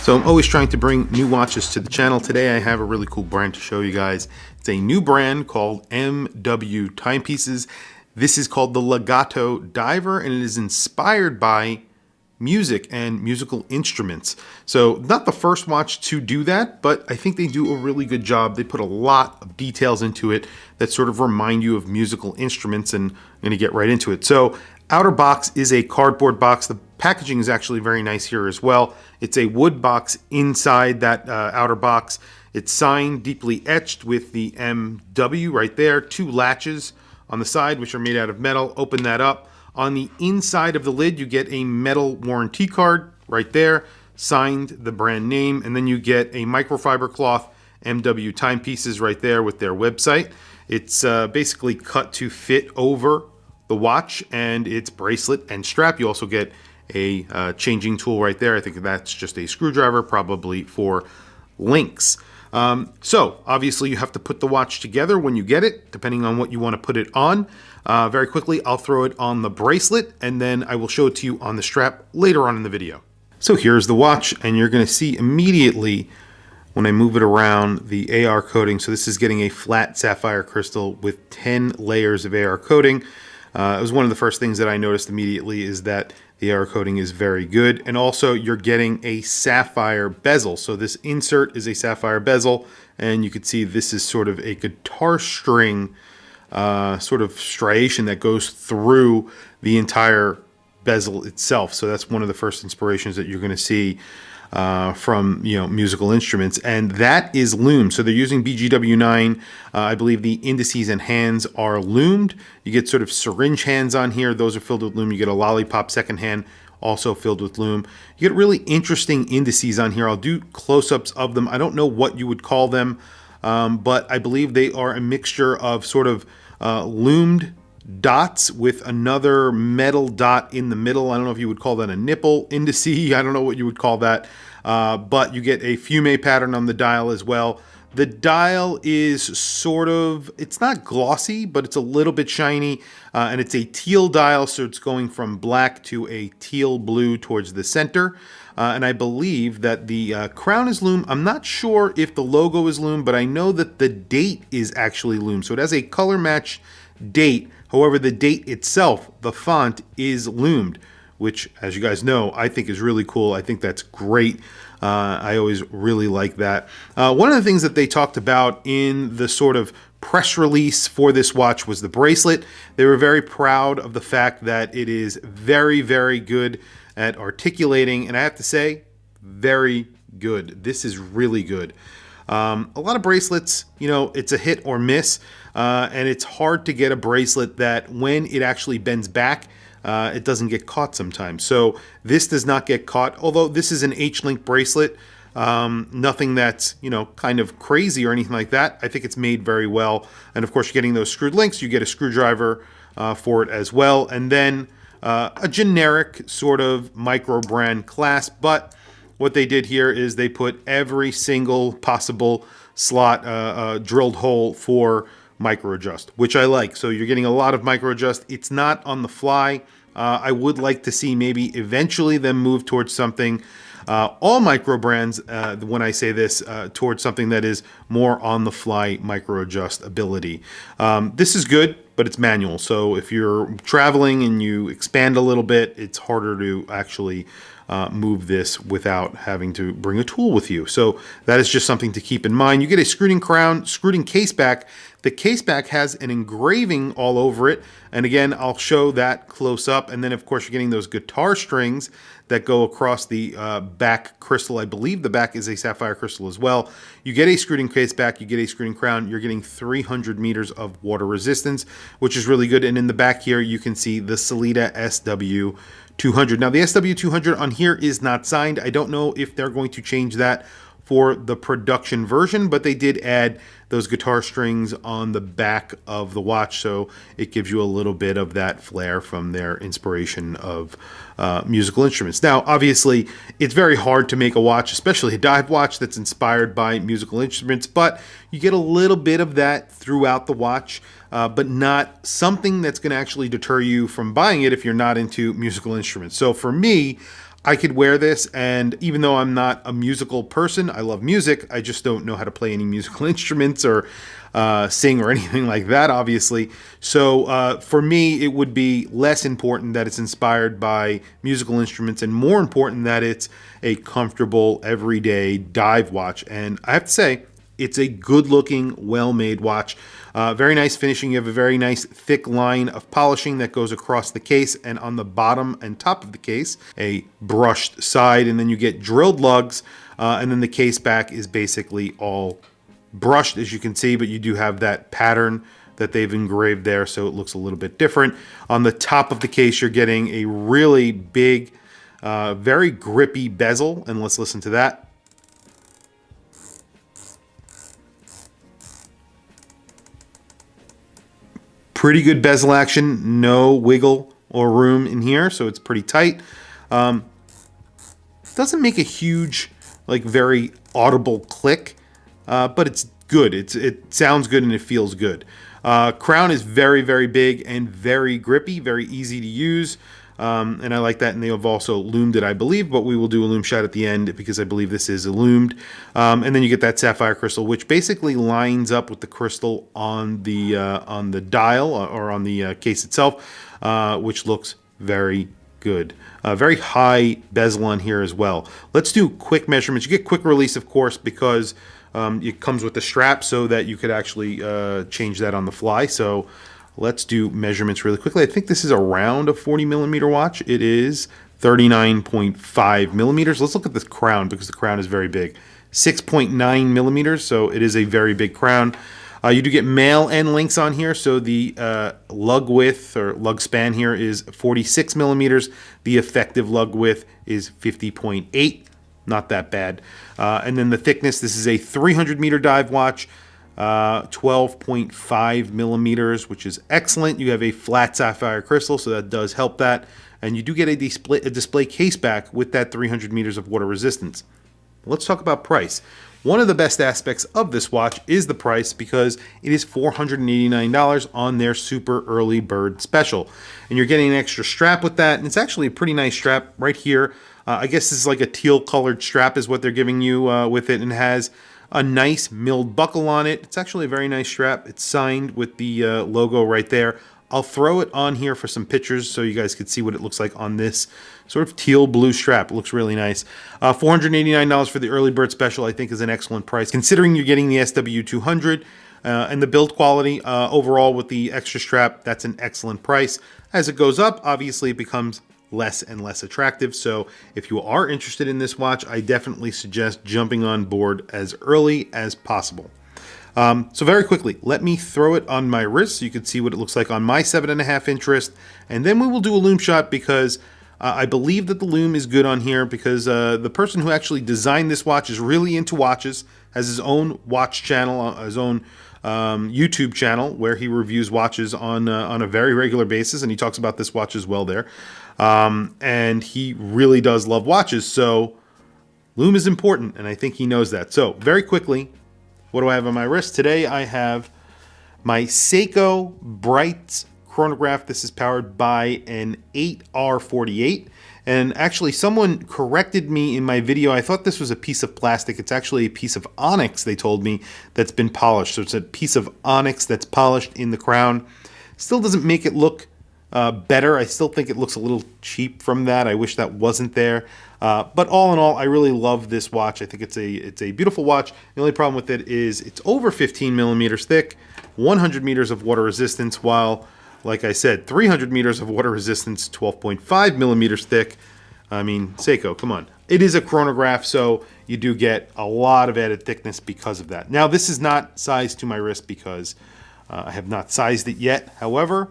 So I'm always trying to bring new watches to the channel. Today I have a really cool brand to show you guys. It's a new brand called Timepieces. This is called the Legatodiver, and it is inspired by music and musical instruments. So not the first watch to do that, but I think they do a really good job. They put a lot of details into it that sort of remind you of musical instruments, and I'm going to get right into it. So outer box is a cardboard box. The packaging is actually very nice here as well. It's a wood box inside that outer box. It's signed, deeply etched with the MW right there. 2 latches on the side, which are made out of metal. Open that up. On the inside of the lid, you get a metal warranty card right there, signed, the brand name, and then you get a microfiber cloth MW timepieces right there with their website. It's basically cut to fit over the watch and its bracelet and strap. You also get a changing tool right there. I think that's just a screwdriver, probably for links. So obviously you have to put the watch together when you get it, depending on what you want to put it on. Very quickly, I'll throw it on the bracelet and then I will show it to you on the strap later on in the video. So here's the watch, and you're going to see immediately when I move it around the AR coating. So this is getting a flat sapphire crystal with 10 layers of AR coating. It was one of the first things that I noticed immediately, is that the AR coating is very good. And also you're getting a sapphire bezel. So this insert is a sapphire bezel, and you can see this is sort of a guitar string sort of striation that goes through the entire bezel itself. So that's one of the first inspirations that you're going to see from musical instruments, and that is Lume. So they're using BGW9. I believe the indices and hands are loomed. You get sort of syringe hands on here. Those are filled with Lume. You get a lollipop second hand, also filled with Lume. You get really interesting indices on here. I'll do close-ups of them. I don't know what you would call them, but I believe they are a mixture of sort of loomed dots with another metal dot in the middle. I don't know if you would call that a nipple indice. I don't know what you would call that, but you get a fume pattern on the dial as well. The dial is sort of, it's not glossy, but it's a little bit shiny, and it's a teal dial, so it's going from black to a teal blue towards the center. And I believe that the crown is Lume. I'm not sure if the logo is Lume, but I know that the date is actually Lume. So it has a color match date. However, the date itself, the font, is loomed, which, as you guys know, I think is really cool. I think that's great. I always really like that. One of the things that they talked about in the sort of press release for this watch was the bracelet. They were very proud of the fact that it is very, very good at articulating, and I have to say, very good. This is really good. A lot of bracelets, it's a hit or miss, and it's hard to get a bracelet that when it actually bends back, it doesn't get caught sometimes. So this does not get caught, although this is an H-link bracelet. Nothing that's, kind of crazy or anything like that. I think it's made very well. And of course, you're getting those screwed links. You get a screwdriver for it as well. And then a generic sort of micro brand clasp, but what they did here is they put every single possible slot drilled hole for micro adjust, which I like. So you're getting a lot of micro adjust. It's not on the fly. I would like to see maybe eventually them move towards something, all micro brands, when I say this, towards something that is more on the fly micro adjust ability. This is good, but it's manual. So if you're traveling and you expand a little bit, it's harder to actually move this without having to bring a tool with you. So that is just something to keep in mind. You get a screwed-in crown, screwed-in case back. The case back has an engraving all over it. And again, I'll show that close up. And then of course you're getting those guitar strings that go across the back crystal. I believe the back is a sapphire crystal as well. You get a screwed-in case back, you get a screwed-in crown, you're getting 300 meters of water resistance, which is really good. And in the back here, you can see the Sellita SW200. Now the SW200 on here is not signed. I don't know if they're going to change that for the production version, but they did add those guitar strings on the back of the watch, so it gives you a little bit of that flair from their inspiration of musical instruments. Now, obviously, it's very hard to make a watch, especially a dive watch, that's inspired by musical instruments, but you get a little bit of that throughout the watch, but not something that's going to actually deter you from buying it if you're not into musical instruments. So for me, I could wear this, and even though I'm not a musical person, I love music, I just don't know how to play any musical instruments or sing or anything like that, obviously. So for me, it would be less important that it's inspired by musical instruments and more important that it's a comfortable, everyday dive watch. And I have to say, it's a good-looking, well-made watch. Very nice finishing. You have a very nice thick line of polishing that goes across the case, and on the bottom and top of the case, a brushed side, and then you get drilled lugs, and then the case back is basically all brushed, as you can see, but you do have that pattern that they've engraved there, so it looks a little bit different. On the top of the case, you're getting a really big, very grippy bezel, and let's listen to that. Pretty good bezel action, no wiggle or room in here, so it's pretty tight. Doesn't make a huge, like very audible click, but it's good. It sounds good and it feels good. Crown is very, very big and very grippy, very easy to use. And I like that, and they have also loomed it, I believe, but we will do a loom shot at the end because I believe this is loomed. And then you get that sapphire crystal, which basically lines up with the crystal on the dial or on the case itself, which looks very good. Very high bezel on here as well. Let's do quick measurements. You get quick release, of course, because it comes with the strap so that you could actually change that on the fly. So let's do measurements really quickly. I think this is around a 40 millimeter watch. It is 39.5 millimeters. Let's look at this crown because the crown is very big. 6.9 millimeters, so it is a very big crown. You do get male end links on here, so the lug width or lug span here is 46 millimeters. The effective lug width is 50.8. Not that bad. And then the thickness, this is a 300 meter dive watch. 12.5 millimeters, which is excellent. You have a flat sapphire crystal, so that does help that. And you do get a display case back with that 300 meters of water resistance. Let's talk about price. One of the best aspects of this watch is the price because it is $489 on their super early bird special. And you're getting an extra strap with that, and it's actually a pretty nice strap right here. I guess this is like a teal colored strap is what they're giving you with it, and has a nice milled buckle on it. It's actually a very nice strap. It's signed with the logo right there. I'll throw it on here for some pictures so you guys could see what it looks like on this sort of teal blue strap. It looks really nice. $489 for the early bird special I think is an excellent price considering you're getting the SW200 and the build quality overall with the extra strap. That's an excellent price. As it goes up, obviously it becomes less and less attractive. So if you are interested in this watch, I definitely suggest jumping on board as early as possible. So very quickly, let me throw it on my wrist so you can see what it looks like on my 7.5 inch wrist. And then we will do a loom shot because I believe that the loom is good on here because the person who actually designed this watch is really into watches, has his own watch channel, his own YouTube channel where he reviews watches on a very regular basis, and he talks about this watch as well there. And he really does love watches, so loom is important, and I think he knows that. So very quickly, what do I have on my wrist? Today I have my Seiko Bright chronograph. This is powered by an 8R48. And actually someone corrected me in my video. I thought this was a piece of plastic. It's actually a piece of onyx, they told me, that's been polished. So it's a piece of onyx that's polished in the crown. Still doesn't make it look better. I still think it looks a little cheap from that. I wish that wasn't there. But all in all, I really love this watch. I think it's a beautiful watch. The only problem with it is it's over 15 millimeters thick, 100 meters of water resistance, while, like I said, 300 meters of water resistance, 12.5 millimeters thick. I mean, Seiko, come on. It is a chronograph, so you do get a lot of added thickness because of that. Now, this is not sized to my wrist because I have not sized it yet. However,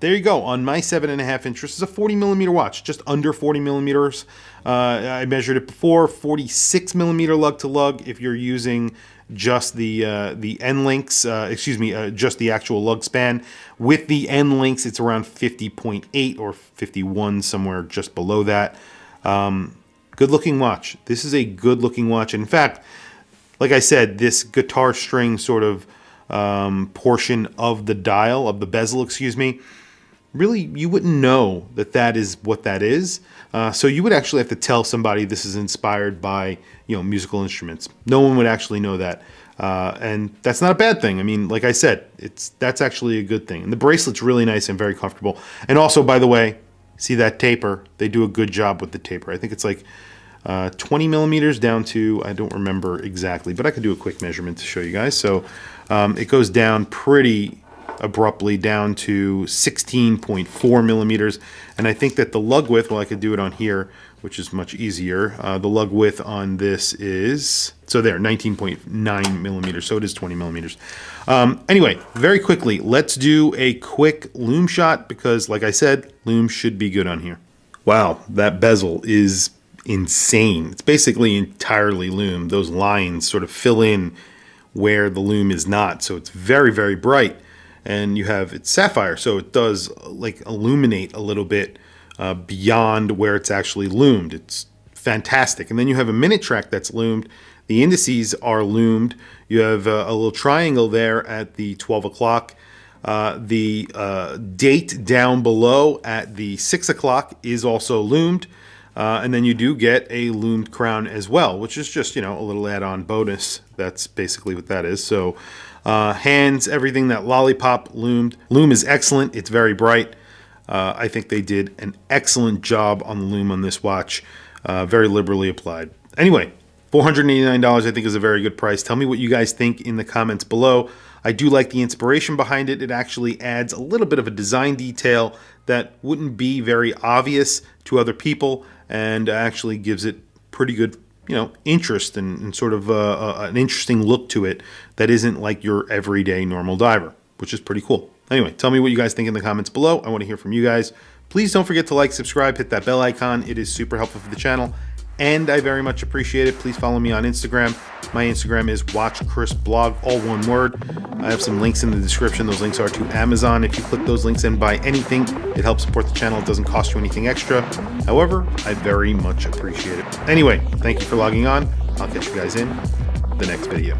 there you go. On my 7.5 inch, this is a 40 millimeter watch, just under 40 millimeters. I measured it before, 46 millimeter lug to lug. If you're using just the end links, just the actual lug span. With the end links, it's around 50.8 or 51, somewhere just below that. Good looking watch. This is a good looking watch. In fact, like I said, this guitar string sort of portion of the dial, of the bezel, excuse me, really you wouldn't know that that is what that is. So you would actually have to tell somebody this is inspired by, you know, musical instruments. No one would actually know that. And that's not a bad thing. I mean, like I said, that's actually a good thing. And the bracelet's really nice and very comfortable. And also, by the way, see that taper? They do a good job with the taper. I think it's like 20 millimeters down to, I don't remember exactly, but I could do a quick measurement to show you guys. So it goes down pretty abruptly down to 16.4 millimeters. And I think that the lug width, well, I could do it on here, which is much easier. The lug width on this is, so there, 19.9 millimeters. So it is 20 millimeters. Anyway, very quickly, let's do a quick loom shot because, like I said, loom should be good on here. Wow, that bezel is insane. It's basically entirely loom. Those lines sort of fill in where the loom is not. So it's very, very bright. And you have, it's sapphire, so it does like illuminate a little bit beyond where it's actually loomed. It's fantastic. And then you have a minute track that's loomed. The indices are loomed. You have a little triangle there at the 12 o'clock. The date down below at the 6 o'clock is also loomed. And then you do get a loomed crown as well, which is just, you know, a little add-on bonus. That's basically what that is. So hands, everything, that lollipop loomed. Loom is excellent. It's very bright. I think they did an excellent job on the loom on this watch. Very liberally applied. Anyway, $489 I think is a very good price. Tell me what you guys think in the comments below. I do like the inspiration behind it. It actually adds a little bit of a design detail that wouldn't be very obvious to other people and actually gives it pretty good, you know, interest and sort of an interesting look to it that isn't like your everyday normal diver, which is pretty cool. Anyway, tell me what you guys think in the comments below. I want to hear from you guys. Please don't forget to like, subscribe, hit that bell icon. It is super helpful for the channel, and I very much appreciate it. Please follow me on Instagram. My Instagram is WatchChrisBlog, all one word. I have some links in the description. Those links are to Amazon. If you click those links and buy anything, it helps support the channel. It doesn't cost you anything extra. However, I very much appreciate it. Anyway, thank you for logging on. I'll catch you guys in the next video.